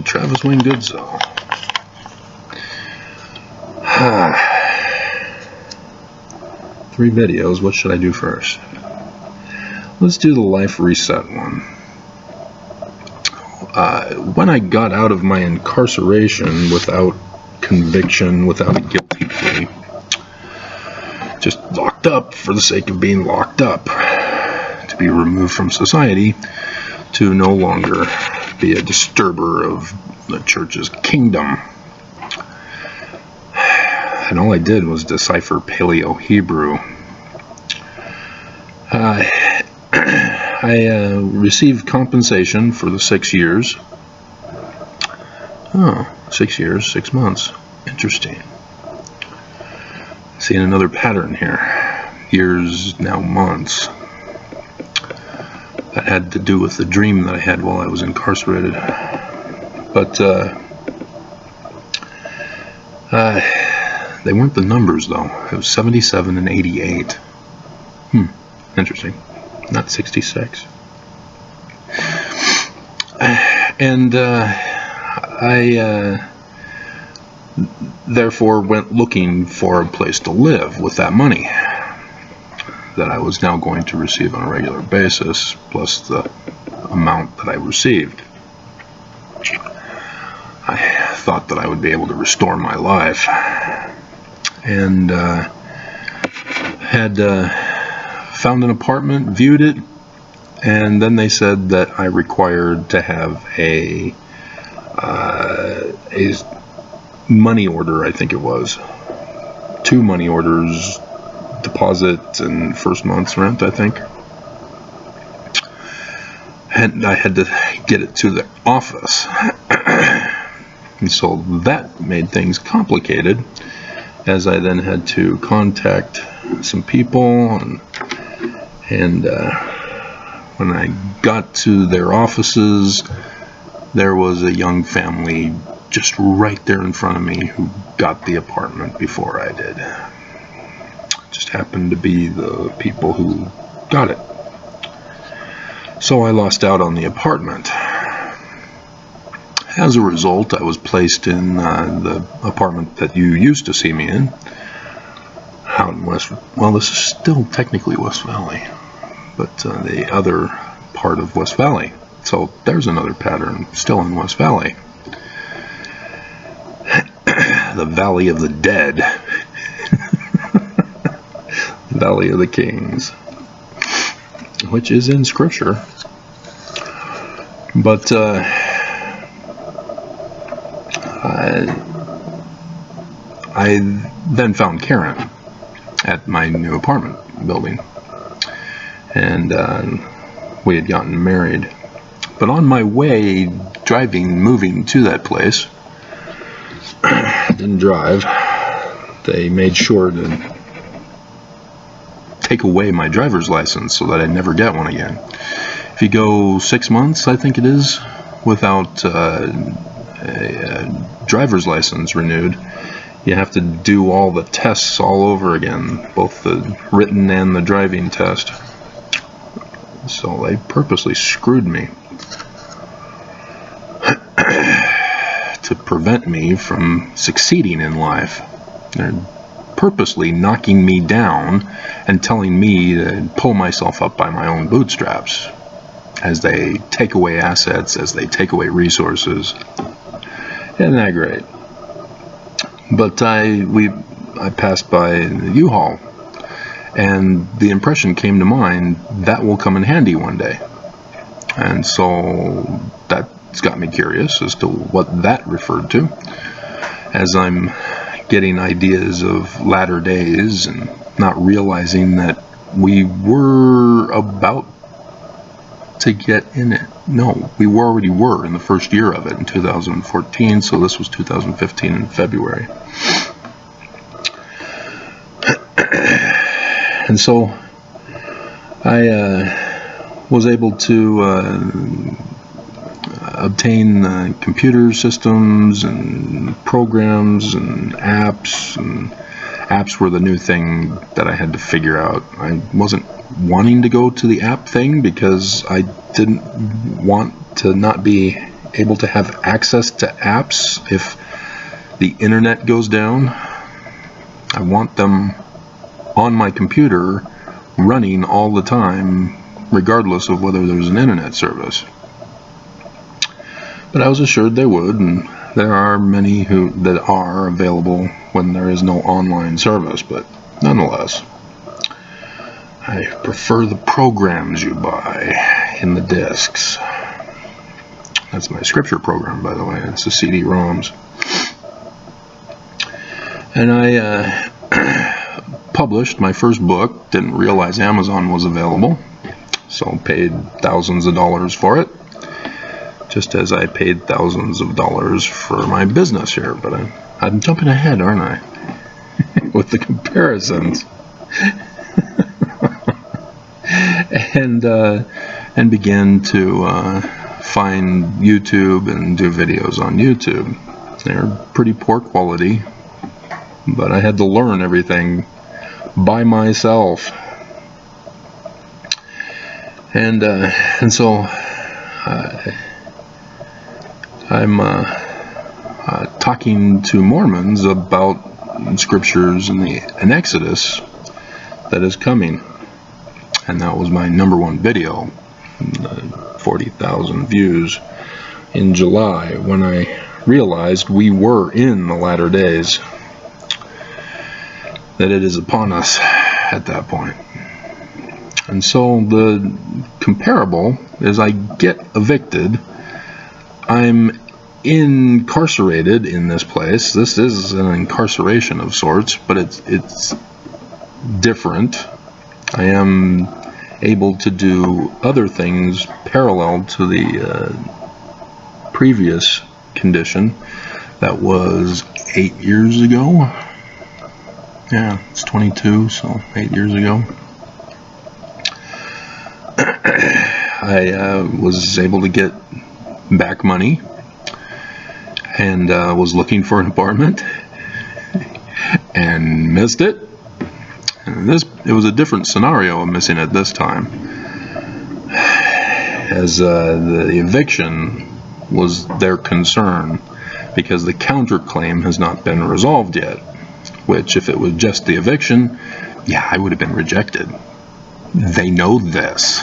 Travis Wayne Goodsell. 3 videos. What should I do first? Let's do the life reset one. When I got out of my incarceration without conviction, without a guilty plea, just locked up for the sake of being locked up, to be removed from society, to no longer be a disturber of the church's kingdom. And all I did was decipher Paleo-Hebrew. I received compensation for the 6 years. Oh, 6 years, 6 months. Interesting. Seeing another pattern here. Years, now months. That had to do with the dream that I had while I was incarcerated. But, they weren't the numbers, though. It was 77 and 88. Interesting. Not 66. And I therefore went looking for a place to live with that money that I was now going to receive on a regular basis, plus the amount that I received. I thought that I would be able to restore my life, and had found an apartment, viewed it, and then they said that I required to have a money order, I think it was. 2 money orders, deposit and first month's rent, I think. And I had to get it to the office. And so that made things complicated, as I then had to contact some people, and when I got to their offices, there was a young family just right there in front of me who got the apartment before I did. Just happened to be the people who got it. So I lost out on the apartment. As a result, I was placed in the apartment that you used to see me in, out in West, well, this is still technically West Valley, but the other part of West Valley. So there's another pattern, still in West Valley. The Valley of the Dead. Valley of the Kings, which is in Scripture. But I then found Karen at my new apartment building, and we had gotten married. But on my way moving to that place, didn't drive. They made sure to take away my driver's license so that I'd never get one again. If you go 6 months, I think it is, without a driver's license renewed, you have to do all the tests all over again, both the written and the driving test. So they purposely screwed me to prevent me from succeeding in life. They're purposely knocking me down and telling me to pull myself up by my own bootstraps as they take away assets, as they take away resources. Isn't that great? But I passed by the U-Haul, and the impression came to mind that will come in handy one day. And so that's got me curious as to what that referred to, as I'm getting ideas of latter days and not realizing that we were about to get in it. No, we already were in the first year of it in 2014, so this was 2015 in February. And so I was able to obtain computer systems and programs and apps, and apps were the new thing that I had to figure out. I wasn't wanting to go to the app thing because I didn't want to not be able to have access to apps if the internet goes down. I want them on my computer running all the time, regardless of whether there's an internet service. But I was assured they would, and there are many that are available when there is no online service, but nonetheless, I prefer the programs you buy in the discs. That's my scripture program, by the way. It's the CD-ROMs. And I published my first book. Didn't realize Amazon was available, so paid thousands of dollars for it, just as I paid thousands of dollars for my business here. But I'm jumping ahead, aren't I? With the comparisons. And began to find YouTube and do videos on YouTube. They're pretty poor quality, but I had to learn everything by myself. And so I'm talking to Mormons about scriptures in Exodus that is coming. And that was my #1 video, 40,000 views in July, when I realized we were in the latter days, that it is upon us at that point. And so the comparable is I get evicted, I'm incarcerated in this place. This is an incarceration of sorts, but it's different. I am able to do other things parallel to the previous condition that was 8 years ago. Yeah, it's 22, so 8 years ago. I was able to get back money and was looking for an apartment and missed it. And it was a different scenario of missing it this time, as the eviction was their concern, because the counterclaim has not been resolved yet, which if it was just the eviction, yeah, I would have been rejected. They know this.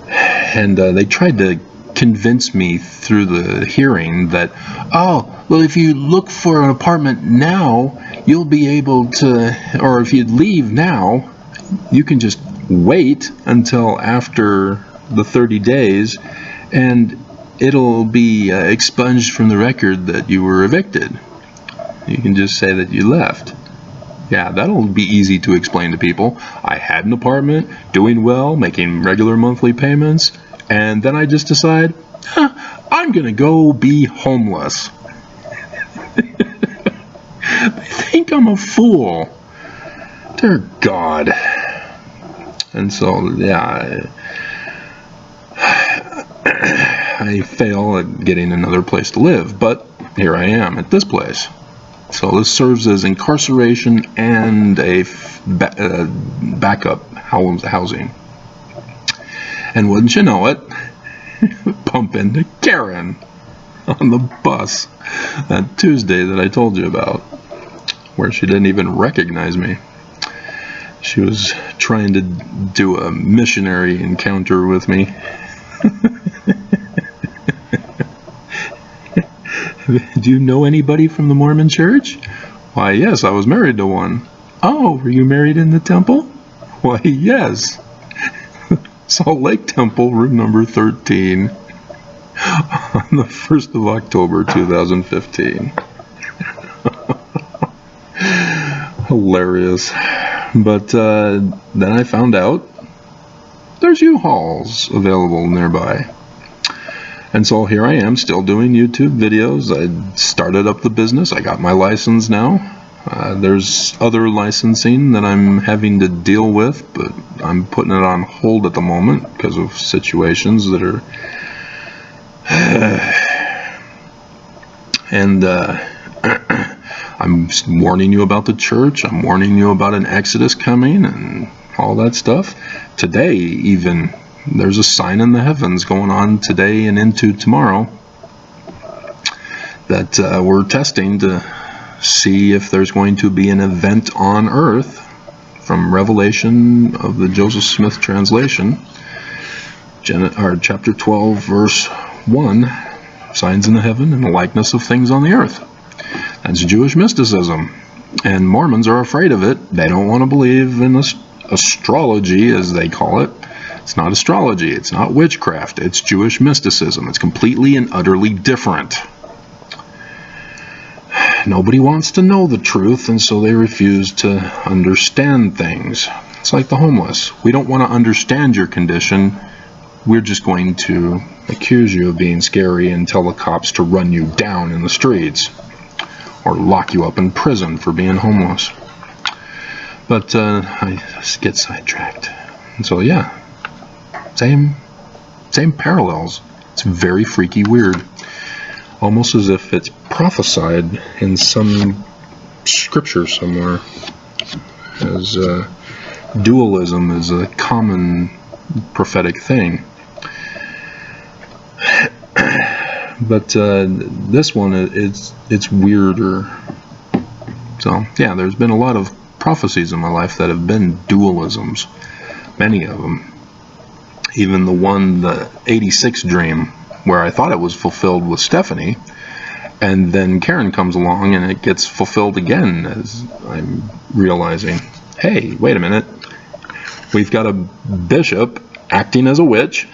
And they tried to convince me through the hearing that, oh, well, if you look for an apartment now, you'll be able to, or if you leave now, you can just wait until after the 30 days and it'll be expunged from the record that you were evicted. You can just say that you left. Yeah, that'll be easy to explain to people. I had an apartment, doing well, making regular monthly payments, and then I just decide, I'm gonna go be homeless. They think I'm a fool. Dear God. And so, yeah, I fail at getting another place to live, but here I am at this place. So this serves as incarceration and a backup housing. And wouldn't you know it, bump into Karen on the bus that Tuesday that I told you about, where she didn't even recognize me. She was trying to do a missionary encounter with me. Do you know anybody from the Mormon church? Why, yes, I was married to one. Oh, were you married in the temple? Why, yes. Salt Lake Temple, room number 13, on the 1st of October, 2015. Hilarious. But then I found out there's U-Hauls available nearby. And so here I am, still doing YouTube videos. I started up the business. I got my license now. There's other licensing that I'm having to deal with, but I'm putting it on hold at the moment because of situations that are... And I'm warning you about the church. I'm warning you about an Exodus coming and all that stuff. Today, even, there's a sign in the heavens going on today and into tomorrow that we're testing to see if there's going to be an event on earth from Revelation of the Joseph Smith translation, chapter 12, verse 1, signs in the heaven and the likeness of things on the earth. That's Jewish mysticism, and Mormons are afraid of it. They don't want to believe in astrology, as they call it. It's not astrology, it's not witchcraft, it's Jewish mysticism. It's completely and utterly different. Nobody wants to know the truth, and so they refuse to understand things. It's like the homeless. We don't want to understand your condition. We're just going to accuse you of being scary and tell the cops to run you down in the streets or lock you up in prison for being homeless. But I get sidetracked. And so yeah, same parallels. It's very freaky weird. Almost as if it's prophesied in some scripture somewhere, as dualism is a common prophetic thing. But this one, it's weirder. So yeah, there's been a lot of prophecies in my life that have been dualisms, many of them. Even the 86 dream, where I thought it was fulfilled with Stephanie, and then Karen comes along and it gets fulfilled again, as I'm realizing, hey, wait a minute, we've got a bishop acting as a witch,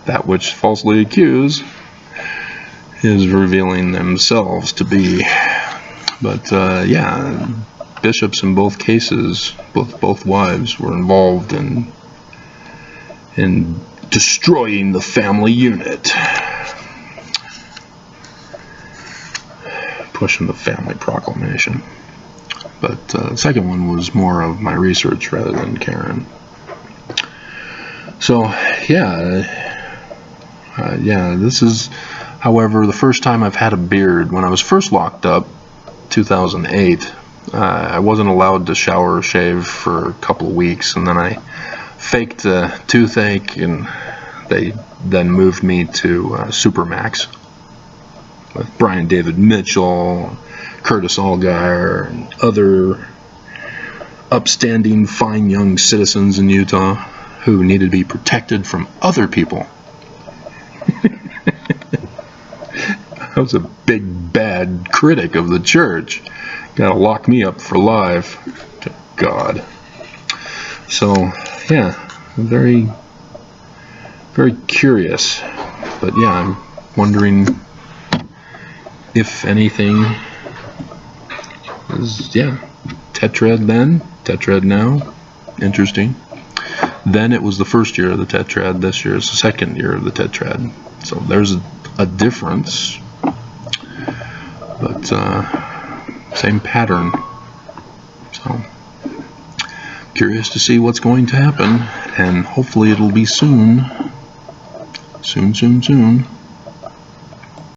that which falsely accused is revealing themselves to be. But yeah, bishops in both cases, both wives were involved in destroying the family unit, pushing the family proclamation. But the second one was more of my research rather than Karen. So yeah, this is, however, the first time I've had a beard. When I was first locked up, 2008, I wasn't allowed to shower or shave for a couple of weeks, and then I faked a toothache, and they then moved me to Supermax with Brian David Mitchell, Curtis Allgaier, and other upstanding, fine young citizens in Utah who needed to be protected from other people. I was a big bad critic of the church. Gotta lock me up for life. God. So yeah, very, very curious. But yeah, I'm wondering if anything is, Tetrad then, Tetrad now. Interesting. Then it was the first year of the Tetrad. This year is the second year of the Tetrad. So there's a difference. But same pattern. So curious to see what's going to happen, and hopefully it'll be soon. Soon.